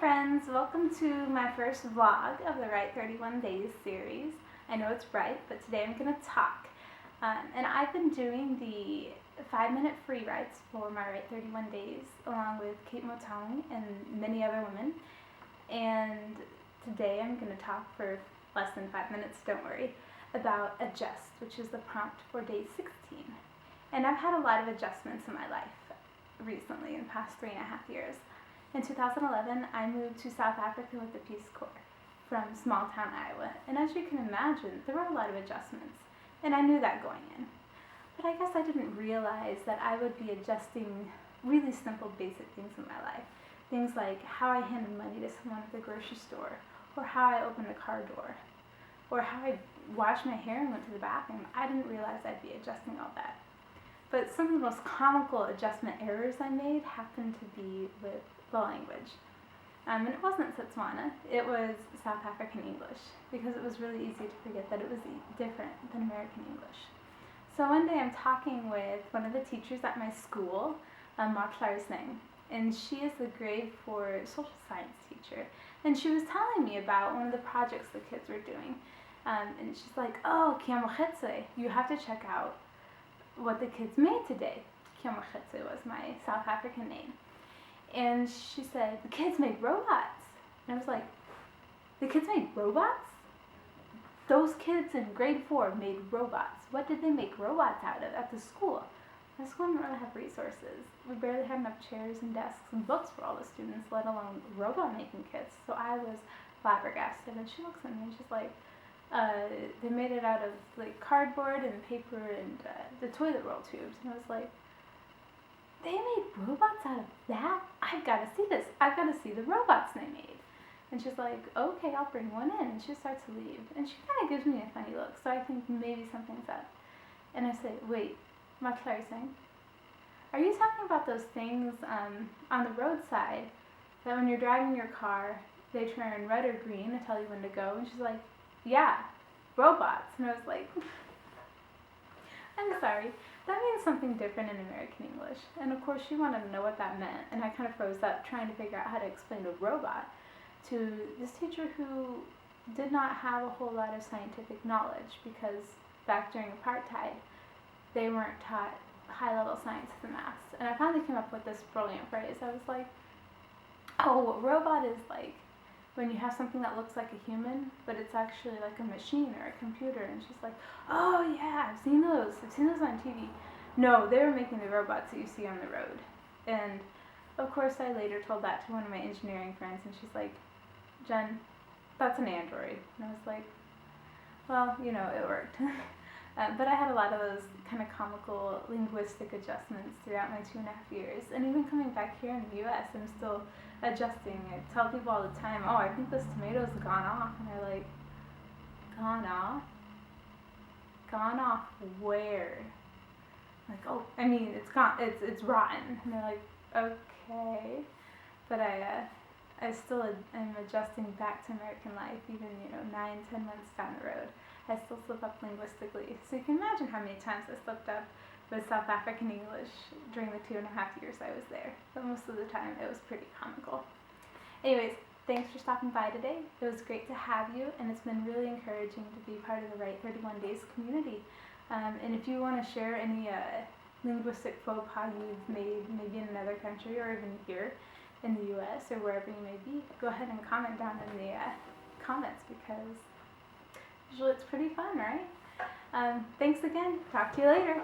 friends, welcome to my first vlog of the Write 31 Days series. I know it's bright, but today I'm going to talk. And I've been doing the 5-minute free writes for my Write 31 Days along with Kate Motong and many other women. And today I'm going to talk for less than 5 minutes, don't worry, about adjust, which is the prompt for day 16. And I've had a lot of adjustments in my life recently in the past 3.5 years. In 2011, I moved to South Africa with the Peace Corps from small town Iowa, and as you can imagine, there were a lot of adjustments, and I knew that going in. But I guess I didn't realize that I would be adjusting really simple, basic things in my life. Things like how I handed money to someone at the grocery store, or how I opened a car door, or how I washed my hair and went to the bathroom. I didn't realize I'd be adjusting all that. But some of the most comical adjustment errors I made happened to be with the language. And it wasn't Setswana, it was South African English, because it was really easy to forget that it was different than American English. So one day I'm talking with one of the teachers at my school, Matlarisneng, and she is the grade 4 social science teacher, and she was telling me about one of the projects the kids were doing. And she's like, oh, Kiamochetse, you have to check out what the kids made today. Kiamochetse was my South African name. And she said, the kids made robots. And I was like, the kids made robots? Those kids in grade 4 made robots. What did they make robots out of at the school? The school didn't really have resources. We barely had enough chairs and desks and books for all the students, let alone robot making kits. So I was flabbergasted. And she looks at me and she's like, they made it out of like cardboard and paper and the toilet roll tubes. And I was like, they made robots out of that? I've got to see this. I've got to see the robots they made. And she's like, okay, I'll bring one in. And she starts to leave. And she kind of gives me a funny look. So I think maybe something's up. And I say, wait, Matlarisneng, are you talking about those things on the roadside that when you're driving your car, they turn red or green to tell you when to go? And she's like, yeah, robots. And I was like, I'm sorry, that means something different in American English. And of course she wanted to know what that meant, and I kind of froze up trying to figure out how to explain a robot to this teacher who did not have a whole lot of scientific knowledge, because back during apartheid they weren't taught high-level science and maths. And I finally came up with this brilliant phrase. I was like, oh, a robot is like when you have something that looks like a human, but it's actually like a machine or a computer. And she's like, oh yeah, I've seen those on TV. No, they were making the robots that you see on the road. And of course I later told that to one of my engineering friends, and she's like, Jen, that's an android. And I was like, well, you know, it worked. But I had a lot of those kind of comical linguistic adjustments throughout my 2.5 years. And even coming back here in the US, I'm still adjusting. I tell people all the time, oh, I think this tomato's gone off. And they're like, gone off? Gone off where? I'm like, oh, I mean, it's gone, it's rotten. And they're like, okay. But I still am adjusting back to American life, even, 9-10 months down the road. I still slip up linguistically. So you can imagine how many times I slipped up with South African English during the 2.5 years I was there. But most of the time it was pretty comical. Anyways, thanks for stopping by today. It was great to have you, and it's been really encouraging to be part of the Write 31 Days community. And if you want to share any linguistic faux pas you've made, maybe in another country or even here in the US or wherever you may be, go ahead and comment down in the comments, because usually it's pretty fun, right? Thanks again. Talk to you later.